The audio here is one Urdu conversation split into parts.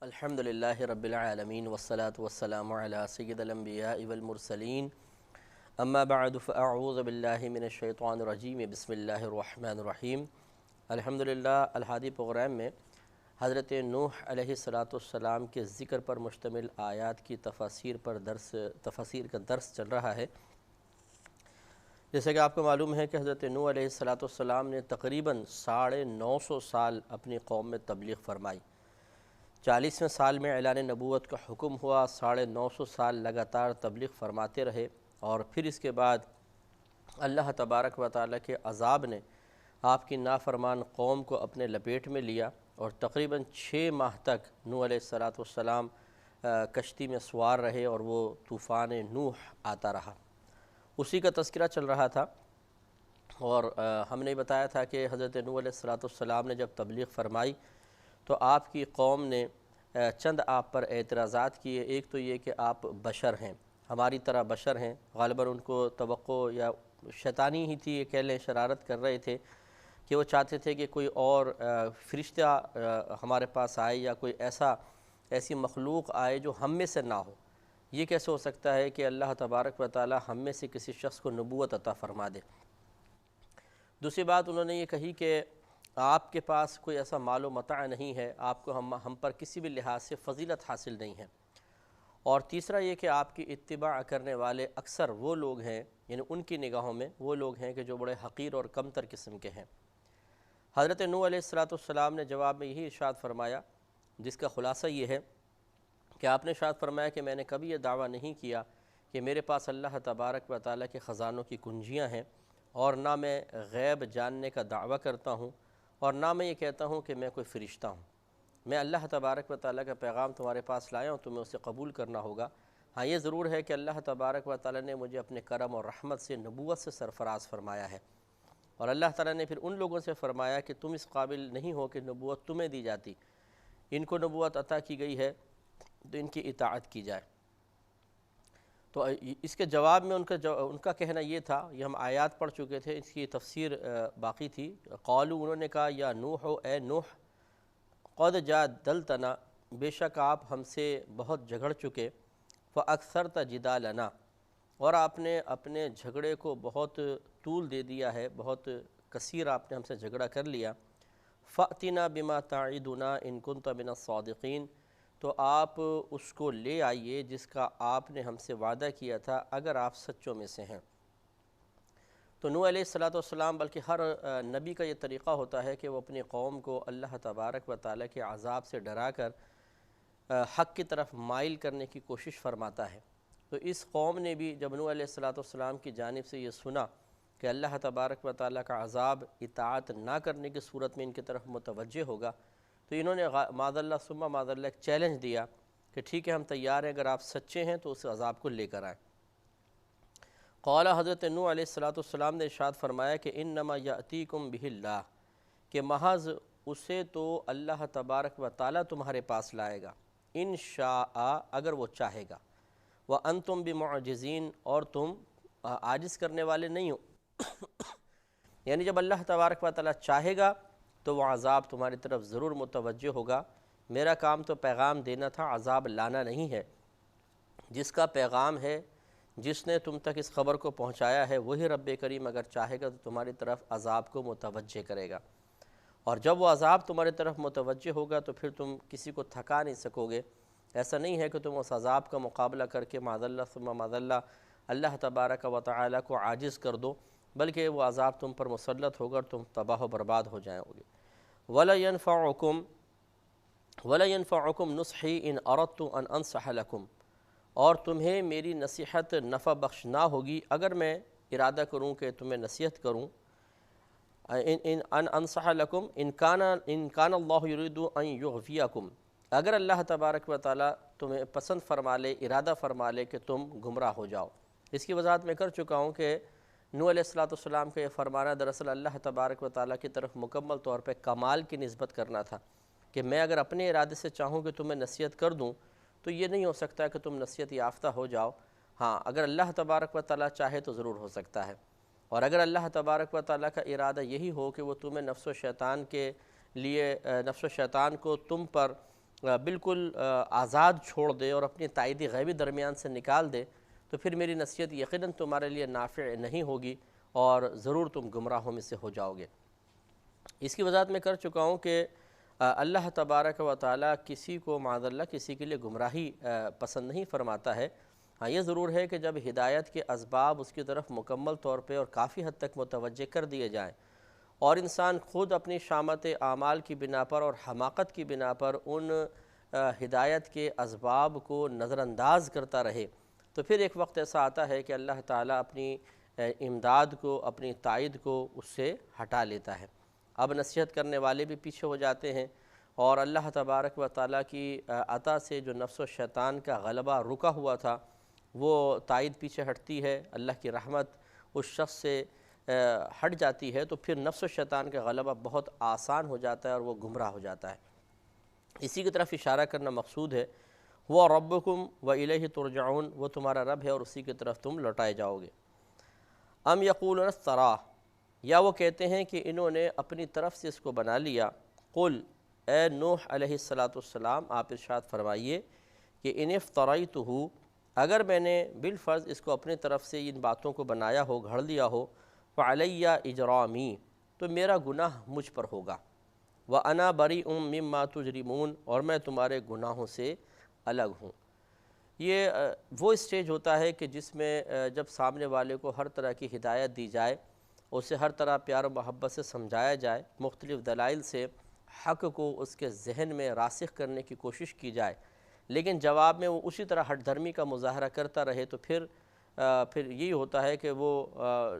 الحمدللہ رب العالمین والصلاة والسلام علی سید الانبیاء والمرسلین اما بعد فاعوذ باللہ من الشیطان الرجیم بسم اللہ الرحمن الرحیم۔ الحمدللہ الحادی پروگرام میں حضرت نوح علیہ السلام کے ذکر پر مشتمل آیات کی تفاسیر کا درس چل رہا ہے۔ جیسے کہ آپ کو معلوم ہے کہ حضرت نوح علیہ السلام نے تقریباً 950 سال اپنی قوم میں تبلیغ فرمائی۔ 40ویں سال میں اعلان نبوت کا حکم ہوا، 950 سال لگاتار تبلیغ فرماتے رہے، اور پھر اس کے بعد اللہ تبارک و تعالیٰ کے عذاب نے آپ کی نافرمان قوم کو اپنے لپیٹ میں لیا، اور تقریباً 6 ماہ تک نوح علیہ السلام کشتی میں سوار رہے، اور وہ طوفان نوح آتا رہا۔ اسی کا تذکرہ چل رہا تھا، اور ہم نے بتایا تھا کہ حضرت نوح علیہ السلام نے جب تبلیغ فرمائی تو آپ کی قوم نے چند آپ پر اعتراضات کیے۔ ایک تو یہ کہ آپ بشر ہیں، ہماری طرح بشر ہیں۔ غالباً ان کو توقع یا شیطانی ہی تھی، یہ کہہ لیں، شرارت کر رہے تھے کہ وہ چاہتے تھے کہ کوئی اور فرشتہ ہمارے پاس آئے، یا کوئی ایسی مخلوق آئے جو ہم میں سے نہ ہو۔ یہ کیسے ہو سکتا ہے کہ اللہ تبارک و تعالی ہم میں سے کسی شخص کو نبوت عطا فرما دے۔ دوسری بات انہوں نے یہ کہی کہ آپ کے پاس کوئی ایسا مال و متاع نہیں ہے، آپ کو ہم پر کسی بھی لحاظ سے فضیلت حاصل نہیں ہے۔ اور تیسرا یہ کہ آپ کی اتباع کرنے والے اکثر وہ لوگ ہیں، یعنی ان کی نگاہوں میں وہ لوگ ہیں کہ جو بڑے حقیر اور کمتر قسم کے ہیں۔ حضرت نوح علیہ السلام نے جواب میں یہی ارشاد فرمایا، جس کا خلاصہ یہ ہے کہ آپ نے ارشاد فرمایا کہ میں نے کبھی یہ دعویٰ نہیں کیا کہ میرے پاس اللہ تبارک و تعالیٰ کے خزانوں کی کنجیاں ہیں، اور نہ میں غیب جاننے کا دعویٰ کرتا ہوں، اور نہ میں یہ کہتا ہوں کہ میں کوئی فرشتہ ہوں۔ میں اللہ تبارک و تعالیٰ کا پیغام تمہارے پاس لایا ہوں، تمہیں اسے قبول کرنا ہوگا۔ ہاں یہ ضرور ہے کہ اللہ تبارک و تعالیٰ نے مجھے اپنے کرم اور رحمت سے نبوت سے سرفراز فرمایا ہے، اور اللہ تعالیٰ نے پھر ان لوگوں سے فرمایا کہ تم اس قابل نہیں ہو کہ نبوت تمہیں دی جاتی، ان کو نبوت عطا کی گئی ہے تو ان کی اطاعت کی جائے۔ تو اس کے جواب میں ان کا کہنا یہ تھا، یہ ہم آیات پڑھ چکے تھے، اس کی تفسیر باقی تھی۔ قالو، انہوں نے کہا، یا نوح، اے نوح، قد جادلتنا، بے شک آپ ہم سے بہت جھگڑ چکے، فاکثرت جدالنا، اور آپ نے اپنے جھگڑے کو بہت طول دے دیا ہے، بہت کثیر آپ نے ہم سے جھگڑا کر لیا۔ فأتنا بما تعدنا ان کنت من الصادقین، تو آپ اس کو لے آئیے جس کا آپ نے ہم سے وعدہ کیا تھا، اگر آپ سچوں میں سے ہیں۔ تو نوح علیہ السلام، بلکہ ہر نبی کا یہ طریقہ ہوتا ہے کہ وہ اپنی قوم کو اللہ تبارک و تعالیٰ کے عذاب سے ڈرا کر حق کی طرف مائل کرنے کی کوشش فرماتا ہے۔ تو اس قوم نے بھی جب نوح علیہ السلام کی جانب سے یہ سنا کہ اللہ تبارک و تعالیٰ کا عذاب اطاعت نہ کرنے کی صورت میں ان کی طرف متوجہ ہوگا، تو انہوں نے معاذ اللہ ثم معاذ اللہ ایک چیلنج دیا کہ ٹھیک ہے، ہم تیار ہیں، اگر آپ سچے ہیں تو اس عذاب کو لے کر آئیں۔ قال، حضرت نوح علیہ السلام نے ارشاد فرمایا کہ انما یأتیکم بہ اللہ، کہ محض اسے تو اللہ تبارک و تعالیٰ تمہارے پاس لائے گا، ان شاء، اگر وہ چاہے گا، وانتم بمعجزین، اور تم عاجز کرنے والے نہیں ہو۔ یعنی جب اللہ تبارک و تعالیٰ چاہے گا تو وہ عذاب تمہاری طرف ضرور متوجہ ہوگا۔ میرا کام تو پیغام دینا تھا، عذاب لانا نہیں ہے۔ جس کا پیغام ہے، جس نے تم تک اس خبر کو پہنچایا ہے، وہی رب کریم اگر چاہے گا تو تمہاری طرف عذاب کو متوجہ کرے گا، اور جب وہ عذاب تمہاری طرف متوجہ ہوگا تو پھر تم کسی کو تھکا نہیں سکو گے۔ ایسا نہیں ہے کہ تم اس عذاب کا مقابلہ کر کے معاذ اللہ ثم معاذ اللہ اللہ تبارک و تعالیٰ کو عاجز کر دو، بلکہ وہ عذاب تم پر مسلط ہوگا اور تم تباہ و برباد ہو جائیں گے۔ وَلَا يَنْفَعُكُمْ نُصْحِي إِنْ أَرَدْتُ أَنْ أَنْصَحَ لَكُمْ، اور تمہیں میری نصیحت نفع بخش نہ ہوگی اگر میں ارادہ کروں کہ تمہیں نصیحت کروں۔ ان انصح لکم ان کان اللہ یرید ان یغویکم، اگر اللہ تبارک و تعالیٰ تمہیں پسند فرما لے، ارادہ فرما لے کہ تم گمراہ ہو جاؤ۔ اس کی وضاحت میں کر چکا ہوں کہ نوح علیہ السلام کا یہ فرمانا دراصل اللہ تبارک و تعالیٰ کی طرف مکمل طور پہ کمال کی نسبت کرنا تھا، کہ میں اگر اپنے ارادے سے چاہوں کہ تمہیں نصیحت کر دوں تو یہ نہیں ہو سکتا کہ تم نصیحت یافتہ ہو جاؤ۔ ہاں، اگر اللہ تبارک و تعالیٰ چاہے تو ضرور ہو سکتا ہے، اور اگر اللہ تبارک و تعالیٰ کا ارادہ یہی ہو کہ وہ تمہیں نفس و شیطان کے لیے، نفس و شیطان کو تم پر بالکل آزاد چھوڑ دے اور اپنی تائید غیبی درمیان سے نکال دے تو پھر میری نصیحت یقیناً تمہارے لیے نافع نہیں ہوگی اور ضرور تم گمراہوں میں سے ہو جاؤ گے۔ اس کی وضاحت میں کر چکا ہوں کہ اللہ تبارک و تعالیٰ کسی کو معاذ اللہ کسی کے لیے گمراہی پسند نہیں فرماتا ہے۔ ہاں یہ ضرور ہے کہ جب ہدایت کے اسباب اس کی طرف مکمل طور پہ اور کافی حد تک متوجہ کر دیے جائیں اور انسان خود اپنی شامت اعمال کی بنا پر اور حماقت کی بنا پر ان ہدایت کے اسباب کو نظر انداز کرتا رہے تو پھر ایک وقت ایسا آتا ہے کہ اللہ تعالیٰ اپنی امداد کو اپنی تائید کو اس سے ہٹا لیتا ہے۔ اب نصیحت کرنے والے بھی پیچھے ہو جاتے ہیں اور اللہ تبارک و تعالیٰ کی عطا سے جو نفس و شیطان کا غلبہ رکا ہوا تھا وہ تائید پیچھے ہٹتی ہے، اللہ کی رحمت اس شخص سے ہٹ جاتی ہے تو پھر نفس و شیطان کا غلبہ بہت آسان ہو جاتا ہے اور وہ گمراہ ہو جاتا ہے۔ اسی کی طرف اشارہ کرنا مقصود ہے، وہ ربکم و الیہ ترجعون، وہ تمہارا رب ہے اور اسی کی طرف تم لوٹائے جاؤ گے۔ ام یقولون افترا، یا وہ کہتے ہیں کہ انہوں نے اپنی طرف سے اس کو بنا لیا۔ قل، اے نوح علیہ السلام آپ ارشاد فرمائیے کہ ان افتریتہ، اگر میں نے بالفرض اس کو اپنی طرف سے ان باتوں کو بنایا ہو، گھڑ لیا ہو، فعلی اجرامی، تو میرا گناہ مجھ پر ہوگا، وَأَنَا بَرِيءٌ مِّمَّا تُجْرِمُونَ، اور میں تمہارے گناہوں سے الگ ہوں۔ یہ وہ اسٹیج ہوتا ہے کہ جس میں جب سامنے والے کو ہر طرح کی ہدایت دی جائے، اسے ہر طرح پیار و محبت سے سمجھایا جائے، مختلف دلائل سے حق کو اس کے ذہن میں راسخ کرنے کی کوشش کی جائے، لیکن جواب میں وہ اسی طرح ہٹ دھرمی کا مظاہرہ کرتا رہے تو پھر یہی ہوتا ہے کہ وہ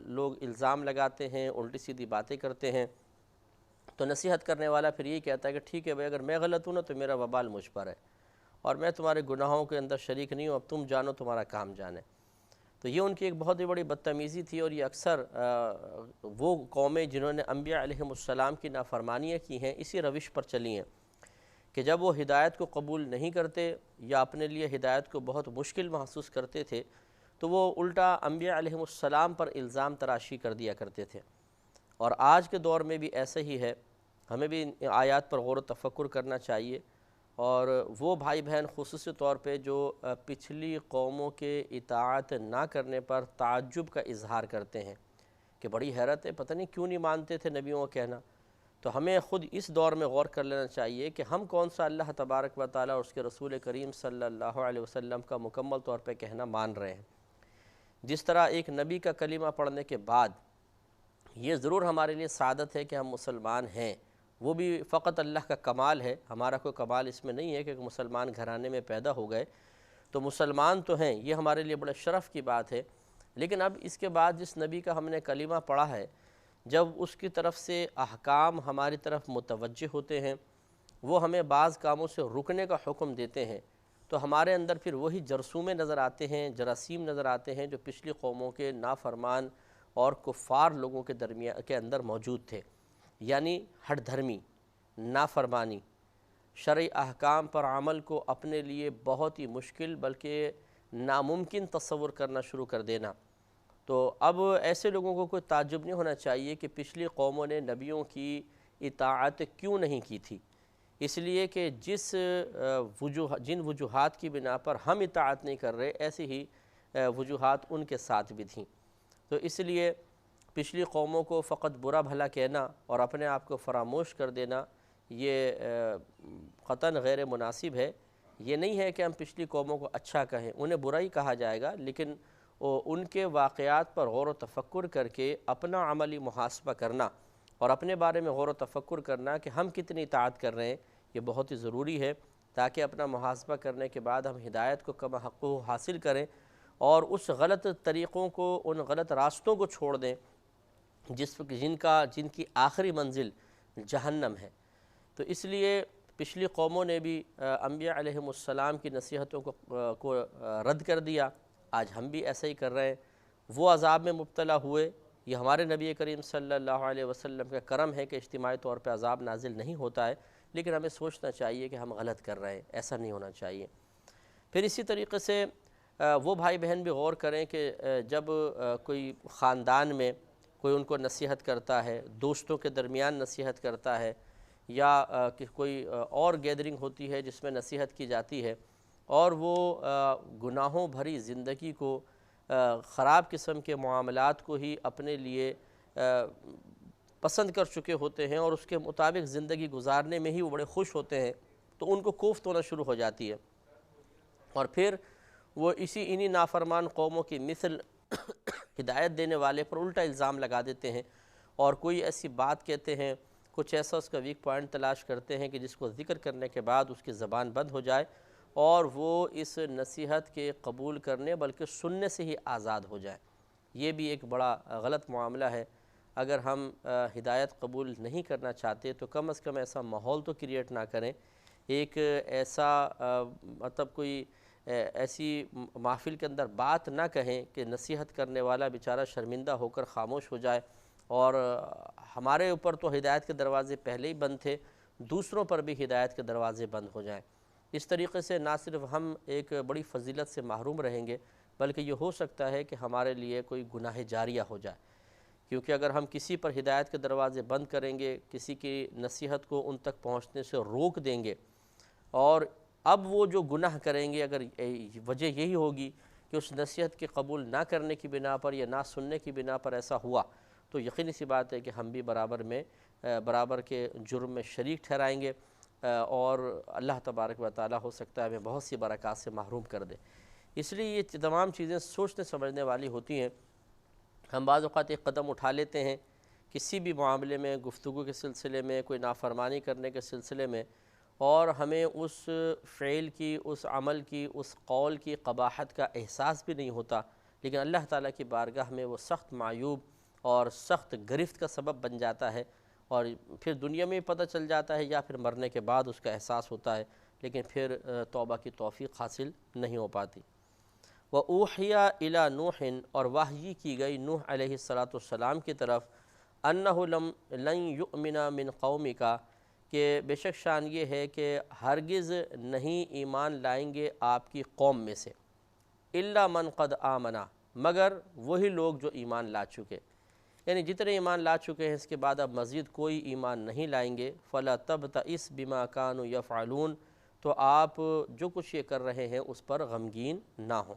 لوگ الزام لگاتے ہیں، الٹی سیدھی باتیں کرتے ہیں۔ تو نصیحت کرنے والا پھر یہی کہتا ہے کہ ٹھیک ہے بھائی، اگر میں غلط ہوں نا تو میرا وبال مجھ پر ہے اور میں تمہارے گناہوں کے اندر شریک نہیں ہوں، اب تم جانو تمہارا کام جانے۔ تو یہ ان کی ایک بہت ہی بڑی بدتمیزی تھی اور یہ اکثر وہ قومیں جنہوں نے انبیاء علیہم السلام کی نافرمانیاں کی ہیں اسی روش پر چلی ہیں کہ جب وہ ہدایت کو قبول نہیں کرتے یا اپنے لیے ہدایت کو بہت مشکل محسوس کرتے تھے تو وہ الٹا انبیاء علیہم السلام پر الزام تراشی کر دیا کرتے تھے۔ اور آج کے دور میں بھی ایسا ہی ہے، ہمیں بھی ان آیات پر غور و تفکر کرنا چاہیے، اور وہ بھائی بہن خصوصی طور پہ جو پچھلی قوموں کے اطاعت نہ کرنے پر تعجب کا اظہار کرتے ہیں کہ بڑی حیرت ہے، پتہ نہیں کیوں نہیں مانتے تھے نبیوں کا کہنا، تو ہمیں خود اس دور میں غور کر لینا چاہیے کہ ہم کون سا اللہ تبارک و تعالیٰ اور اس کے رسول کریم صلی اللہ علیہ وسلم کا مکمل طور پہ کہنا مان رہے ہیں۔ جس طرح ایک نبی کا کلمہ پڑھنے کے بعد یہ ضرور ہمارے لیے سعادت ہے کہ ہم مسلمان ہیں، وہ بھی فقط اللہ کا کمال ہے، ہمارا کوئی کمال اس میں نہیں ہے کہ مسلمان گھرانے میں پیدا ہو گئے تو مسلمان تو ہیں، یہ ہمارے لیے بڑے شرف کی بات ہے۔ لیکن اب اس کے بعد جس نبی کا ہم نے کلمہ پڑھا ہے، جب اس کی طرف سے احکام ہماری طرف متوجہ ہوتے ہیں، وہ ہمیں بعض کاموں سے رکنے کا حکم دیتے ہیں، تو ہمارے اندر پھر وہی جرثومے نظر آتے ہیں، جراثیم نظر آتے ہیں جو پچھلی قوموں کے نافرمان اور کفار لوگوں کے درمیان کے اندر موجود تھے، یعنی ہٹ دھرمی، نافرمانی، شرعی احکام پر عمل کو اپنے لیے بہت ہی مشکل بلکہ ناممکن تصور کرنا شروع کر دینا۔ تو اب ایسے لوگوں کو کوئی تعجب نہیں ہونا چاہیے کہ پچھلی قوموں نے نبیوں کی اطاعت کیوں نہیں کی تھی، اس لیے کہ جن وجوہات کی بنا پر ہم اطاعت نہیں کر رہے ایسی ہی وجوہات ان کے ساتھ بھی تھیں۔ تو اس لیے پچھلی قوموں کو فقط برا بھلا کہنا اور اپنے آپ کو فراموش کر دینا یہ قطعاً غیر مناسب ہے۔ یہ نہیں ہے کہ ہم پچھلی قوموں کو اچھا کہیں، انہیں برا ہی کہا جائے گا، لیکن ان کے واقعات پر غور و تفکر کر کے اپنا عملی محاسبہ کرنا اور اپنے بارے میں غور و تفکر کرنا کہ ہم کتنی اطاعت کر رہے ہیں، یہ بہت ہی ضروری ہے تاکہ اپنا محاسبہ کرنے کے بعد ہم ہدایت کو کما حق حاصل کریں اور اس غلط طریقوں کو، ان غلط راستوں کو چھوڑ دیں جن کی آخری منزل جہنم ہے۔ تو اس لیے پچھلی قوموں نے بھی انبیاء علیہم السلام کی نصیحتوں کو رد کر دیا، آج ہم بھی ایسا ہی کر رہے ہیں۔ وہ عذاب میں مبتلا ہوئے، یہ ہمارے نبی کریم صلی اللہ علیہ وسلم کا کرم ہے کہ اجتماعی طور پہ عذاب نازل نہیں ہوتا ہے، لیکن ہمیں سوچنا چاہیے کہ ہم غلط کر رہے ہیں، ایسا نہیں ہونا چاہیے۔ پھر اسی طریقے سے وہ بھائی بہن بھی غور کریں کہ جب کوئی خاندان میں کوئی ان کو نصیحت کرتا ہے، دوستوں کے درمیان نصیحت کرتا ہے، یا کہ کوئی اور گیدرنگ ہوتی ہے جس میں نصیحت کی جاتی ہے، اور وہ گناہوں بھری زندگی کو، خراب قسم کے معاملات کو ہی اپنے لیے پسند کر چکے ہوتے ہیں اور اس کے مطابق زندگی گزارنے میں ہی وہ بڑے خوش ہوتے ہیں، تو ان کو کوفت ہونا شروع ہو جاتی ہے، اور پھر وہ انہی نافرمان قوموں کی مثل ہدایت دینے والے پر الٹا الزام لگا دیتے ہیں، اور کوئی ایسی بات کہتے ہیں، کچھ ایسا اس کا ویک پوائنٹ تلاش کرتے ہیں کہ جس کو ذکر کرنے کے بعد اس کی زبان بند ہو جائے اور وہ اس نصیحت کے قبول کرنے بلکہ سننے سے ہی آزاد ہو جائے۔ یہ بھی ایک بڑا غلط معاملہ ہے۔ اگر ہم ہدایت قبول نہیں کرنا چاہتے تو کم از کم ایسا ماحول تو کریٹ نہ کریں، ایک ایسا مطلب کوئی ایسی محفل کے اندر بات نہ کہیں کہ نصیحت کرنے والا بیچارہ شرمندہ ہو کر خاموش ہو جائے، اور ہمارے اوپر تو ہدایت کے دروازے پہلے ہی بند تھے، دوسروں پر بھی ہدایت کے دروازے بند ہو جائیں۔ اس طریقے سے نہ صرف ہم ایک بڑی فضیلت سے محروم رہیں گے، بلکہ یہ ہو سکتا ہے کہ ہمارے لیے کوئی گناہ جاریہ ہو جائے، کیونکہ اگر ہم کسی پر ہدایت کے دروازے بند کریں گے، کسی کی نصیحت کو ان تک پہنچنے سے روک دیں گے، اور اب وہ جو گناہ کریں گے اگر وجہ یہی ہوگی کہ اس نصیحت کے قبول نہ کرنے کی بنا پر یا نہ سننے کی بنا پر ایسا ہوا، تو یقینی سی بات ہے کہ ہم بھی برابر کے جرم میں شریک ٹھہرائیں گے، اور اللہ تبارک و تعالی ہو سکتا ہے ہمیں بہت سی برکات سے محروم کر دے۔ اس لیے یہ تمام چیزیں سوچنے سمجھنے والی ہوتی ہیں۔ ہم بعض اوقات ایک قدم اٹھا لیتے ہیں کسی بھی معاملے میں، گفتگو کے سلسلے میں، کوئی نافرمانی کرنے کے سلسلے میں، اور ہمیں اس فعل کی، اس عمل کی، اس قول کی قباحت کا احساس بھی نہیں ہوتا، لیکن اللہ تعالیٰ کی بارگاہ میں وہ سخت معیوب اور سخت گرفت کا سبب بن جاتا ہے، اور پھر دنیا میں پتہ چل جاتا ہے یا پھر مرنے کے بعد اس کا احساس ہوتا ہے، لیکن پھر توبہ کی توفیق حاصل نہیں ہو پاتی۔ وَأُوحِيَ إِلَى نُوحٍ، اور وحی کی گئی نوح علیہ السلام کی طرف، أَنَّهُ لَن يُؤْمِنَ مِنْ قَوْمِكَ، کہ بے شک شان یہ ہے کہ ہرگز نہیں ایمان لائیں گے آپ کی قوم میں سے، إِلَّا مَنْ قَدْ آمَنَ، مگر وہی لوگ جو ایمان لا چکے، یعنی جتنے ایمان لا چکے ہیں اس کے بعد اب مزید کوئی ایمان نہیں لائیں گے۔ فَلَا تَبْتَئِسْ بِمَا كَانُوا يَفْعَلُونَ، تو آپ جو کچھ یہ کر رہے ہیں اس پر غمگین نہ ہوں۔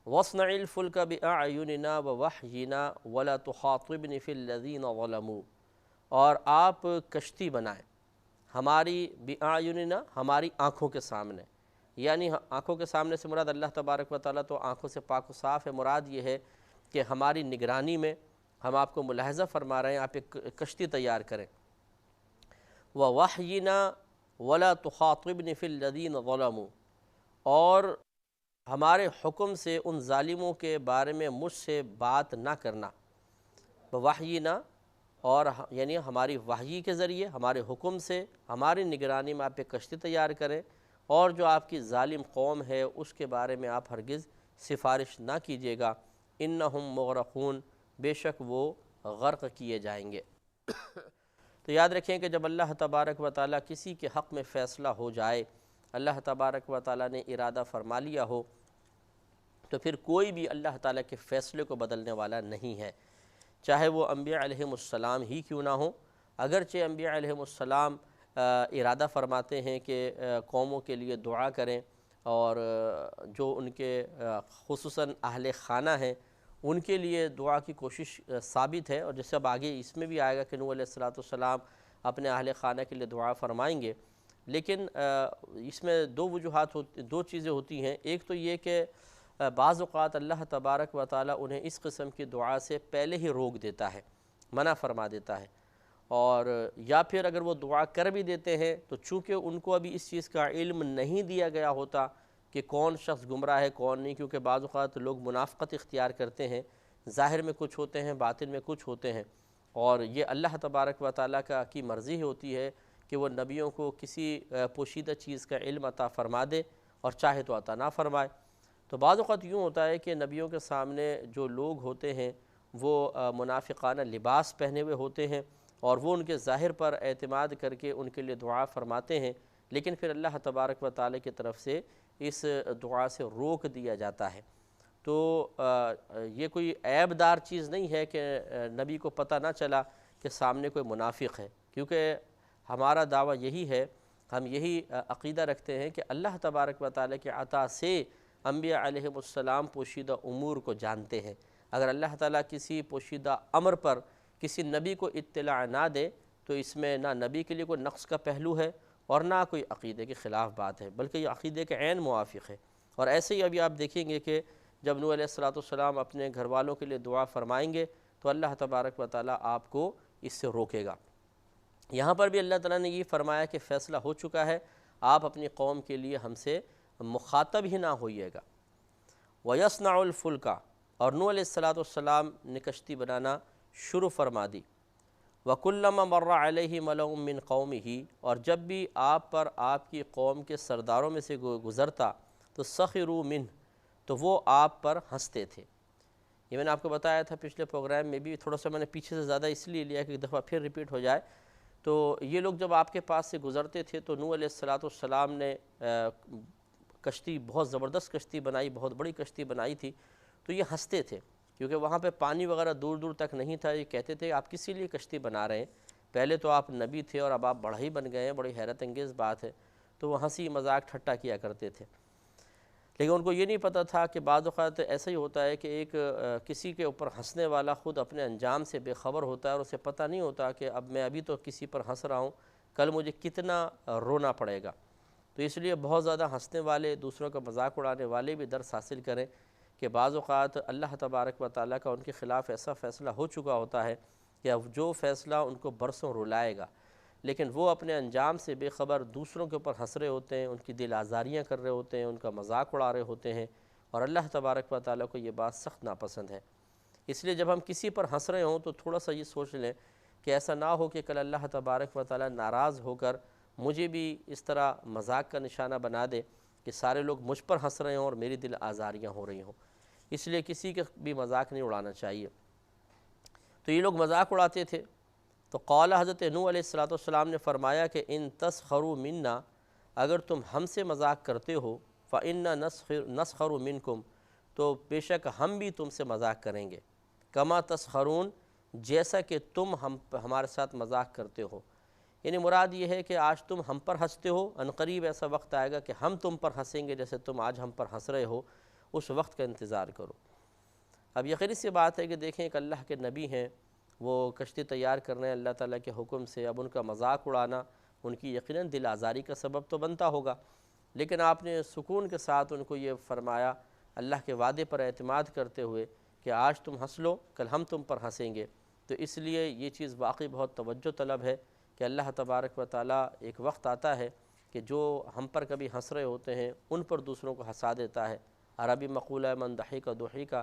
وَاصْنَعِ الْفُلْكَ بِأَعْيُنِنَا وَوَحْيِنَا وَلَا تُخَاطِبْنِ فِي الَّذِينَ ظَلَمُوا، اور آپ کشتی بنائیں ہماری بِأَعْيُنِنَا، ہماری آنکھوں کے سامنے، یعنی آنکھوں کے سامنے سے مراد اللہ تبارک و تعالیٰ تو آنکھوں سے پاک و صاف ہے، مراد یہ ہے کہ ہماری نگرانی میں ہم آپ کو ملاحظہ فرما رہے ہیں، آپ ایک کشتی تیار کریں۔ وَوَحْيِنَا وَلَا تُخَاطِبْنِ فِي الَّذِينَ ظَلَمُوا، اور ہمارے حکم سے ان ظالموں کے بارے میں مجھ سے بات نہ کرنا۔ وحینا، اور یعنی ہماری وحی کے ذریعے، ہمارے حکم سے، ہماری نگرانی میں آپ ایک کشتی تیار کریں، اور جو آپ کی ظالم قوم ہے اس کے بارے میں آپ ہرگز سفارش نہ کیجیے گا۔ انہم مغرقون، بے شک وہ غرق کیے جائیں گے۔ تو یاد رکھیں کہ جب اللہ تبارک و تعالیٰ کسی کے حق میں فیصلہ ہو جائے، اللہ تبارک و تعالیٰ نے ارادہ فرما لیا ہو، تو پھر کوئی بھی اللہ تعالیٰ کے فیصلے کو بدلنے والا نہیں ہے، چاہے وہ انبیاء علیہم السلام ہی کیوں نہ ہوں۔ اگرچہ انبیاء علیہم السلام ارادہ فرماتے ہیں کہ قوموں کے لیے دعا کریں، اور جو ان کے خصوصاً اہل خانہ ہیں ان کے لیے دعا کی کوشش ثابت ہے، اور جیسے اب آگے اس میں بھی آئے گا کہ نوح علیہ السلام اپنے اہل خانہ کے لیے دعا فرمائیں گے، لیکن اس میں دو چیزیں ہوتی ہیں۔ ایک تو یہ کہ بعض اوقات اللہ تبارک و تعالیٰ انہیں اس قسم کی دعا سے پہلے ہی روک دیتا ہے، منع فرما دیتا ہے، اور یا پھر اگر وہ دعا کر بھی دیتے ہیں تو چونکہ ان کو ابھی اس چیز کا علم نہیں دیا گیا ہوتا کہ کون شخص گمراہ ہے کون نہیں، کیونکہ بعض اوقات لوگ منافقت اختیار کرتے ہیں، ظاہر میں کچھ ہوتے ہیں، باطن میں کچھ ہوتے ہیں، اور یہ اللہ تبارک و تعالیٰ کی مرضی ہوتی ہے کہ وہ نبیوں کو کسی پوشیدہ چیز کا علم عطا فرما دے اور چاہے تو عطا نہ فرمائے۔ تو بعض اوقات یوں ہوتا ہے کہ نبیوں کے سامنے جو لوگ ہوتے ہیں وہ منافقانہ لباس پہنے ہوئے ہوتے ہیں، اور وہ ان کے ظاہر پر اعتماد کر کے ان کے لیے دعا فرماتے ہیں، لیکن پھر اللہ تبارک و تعالیٰ کی طرف سے اس دعا سے روک دیا جاتا ہے۔ تو یہ کوئی عیب دار چیز نہیں ہے کہ نبی کو پتہ نہ چلا کہ سامنے کوئی منافق ہے، کیونکہ ہمارا دعویٰ یہی ہے، ہم یہی عقیدہ رکھتے ہیں کہ اللہ تبارک و تعالیٰ کے عطا سے انبیاء علیہم السلام پوشیدہ امور کو جانتے ہیں۔ اگر اللہ تعالیٰ کسی پوشیدہ امر پر کسی نبی کو اطلاع نہ دے تو اس میں نہ نبی کے لیے کوئی نقص کا پہلو ہے اور نہ کوئی عقیدے کے خلاف بات ہے، بلکہ یہ عقیدے کے عین موافق ہے۔ اور ایسے ہی ابھی آپ دیکھیں گے کہ جب نوح علیہ السلام اپنے گھر والوں کے لیے دعا فرمائیں گے تو اللہ تبارک و تعالیٰ آپ کو اس سے روکے گا۔ یہاں پر بھی اللہ تعالیٰ نے یہ فرمایا کہ فیصلہ ہو چکا ہے، آپ اپنی قوم کے لیے ہم سے مخاطب ہی نہ ہوئیے گا۔ وَيَصْنَعُ الْفُلْكَ، اور نوح علیہ السلام نے کشتی بنانا شروع فرما دی۔ وَكُلَّمَا مَرَّ عَلَيْهِ مَلَأٌ مِّن قَوْمِهِ، اور جب بھی آپ پر آپ کی قوم کے سرداروں میں سے گزرتا تو سخروا منہ، تو وہ آپ پر ہنستے تھے۔ یہ میں نے آپ کو بتایا تھا پچھلے پروگرام میں بھی، تھوڑا سا میں نے پیچھے سے زیادہ اس لیے لیا کہ ایک دفعہ پھر ریپیٹ ہو جائے۔ تو یہ لوگ جب آپ کے پاس سے گزرتے تھے تو نوح علیہ السلام نے کشتی، بہت زبردست کشتی بنائی، بہت بڑی کشتی بنائی تھی، تو یہ ہنستے تھے کیونکہ وہاں پہ پانی وغیرہ دور دور تک نہیں تھا۔ یہ کہتے تھے آپ کسی لیے کشتی بنا رہے ہیں، پہلے تو آپ نبی تھے اور اب آپ بڑھئی بن گئے ہیں، بڑی حیرت انگیز بات ہے۔ تو وہ ہنسی مذاق ٹھٹا کیا کرتے تھے، لیکن ان کو یہ نہیں پتہ تھا کہ بعض اوقات ایسا ہی ہوتا ہے کہ ایک کسی کے اوپر ہنسنے والا خود اپنے انجام سے بے خبر ہوتا ہے اور اسے پتہ نہیں ہوتا کہ اب میں ابھی تو کسی پر ہنس رہا ہوں، کل مجھے کتنا رونا پڑے گا۔ تو اس لیے بہت زیادہ ہنسنے والے، دوسروں کا مذاق اڑانے والے بھی درس حاصل کریں کہ بعض اوقات اللہ تبارک و تعالیٰ کا ان کے خلاف ایسا فیصلہ ہو چکا ہوتا ہے کہ اب جو فیصلہ ان کو برسوں رلائے گا، لیکن وہ اپنے انجام سے بے خبر دوسروں کے اوپر ہنس رہے ہوتے ہیں، ان کی دل آزاریاں کر رہے ہوتے ہیں، ان کا مذاق اڑا رہے ہوتے ہیں، اور اللہ تبارک و تعالیٰ کو یہ بات سخت ناپسند ہے۔ اس لیے جب ہم کسی پر ہنس رہے ہوں تو تھوڑا سا یہ سوچ لیں کہ ایسا نہ ہو کہ کل اللہ تبارک و تعالیٰ ناراض ہو کر مجھے بھی اس طرح مذاق کا نشانہ بنا دے کہ سارے لوگ مجھ پر ہنس رہے ہوں اور میری دل آزاریاں ہو رہی ہوں۔ اس لیے کسی کے بھی مذاق نہیں اڑانا چاہیے۔ تو یہ لوگ مذاق اڑاتے تھے، تو قال حضرت نوح علیہ السلام نے فرمایا کہ ان تسخروا منا، اگر تم ہم سے مذاق کرتے ہو، فإنا نسخر منکم، تو بے شک ہم بھی تم سے مذاق کریں گے، کما تسخرون، جیسا کہ تم ہمارے ساتھ مذاق کرتے ہو۔ یعنی مراد یہ ہے کہ آج تم ہم پر ہنستے ہو، عنقریب ایسا وقت آئے گا کہ ہم تم پر ہنسیں گے جیسے تم آج ہم پر ہنس رہے ہو، اس وقت کا انتظار کرو۔ اب یقینی سی بات ہے کہ دیکھیں ایک اللہ کے نبی ہیں، وہ کشتی تیار کر رہے ہیں اللہ تعالیٰ کے حکم سے، اب ان کا مذاق اڑانا ان کی یقیناً دل آزاری کا سبب تو بنتا ہوگا، لیکن آپ نے سکون کے ساتھ ان کو یہ فرمایا اللہ کے وعدے پر اعتماد کرتے ہوئے کہ آج تم ہنس لو، کل ہم تم پر ہنسیں گے۔ تو اس لیے یہ چیز واقعی بہت توجہ طلب ہے کہ اللہ تبارک و تعالیٰ ایک وقت آتا ہے کہ جو ہم پر کبھی ہنس رہے ہوتے ہیں ان پر دوسروں کو ہنسا دیتا ہے۔ عربی مقولہ ہے من ضحک ضحک،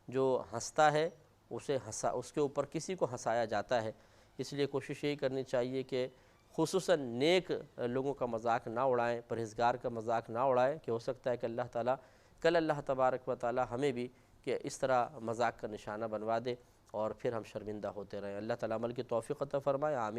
جو ہنستا ہے اس کے اوپر کسی کو ہنسایا جاتا ہے۔ اس لیے کوشش یہی کرنی چاہیے کہ خصوصاً نیک لوگوں کا مذاق نہ اڑائیں، پرہیزگار کا مذاق نہ اڑائیں، کہ ہو سکتا ہے کہ اللہ تعالیٰ کل اللہ تبارک و تعالیٰ ہمیں بھی کہ اس طرح مذاق کا نشانہ بنوا دے اور پھر ہم شرمندہ ہوتے رہیں۔ اللہ تعالیٰ عمل کی توفیق عطا فرمائے، آمین۔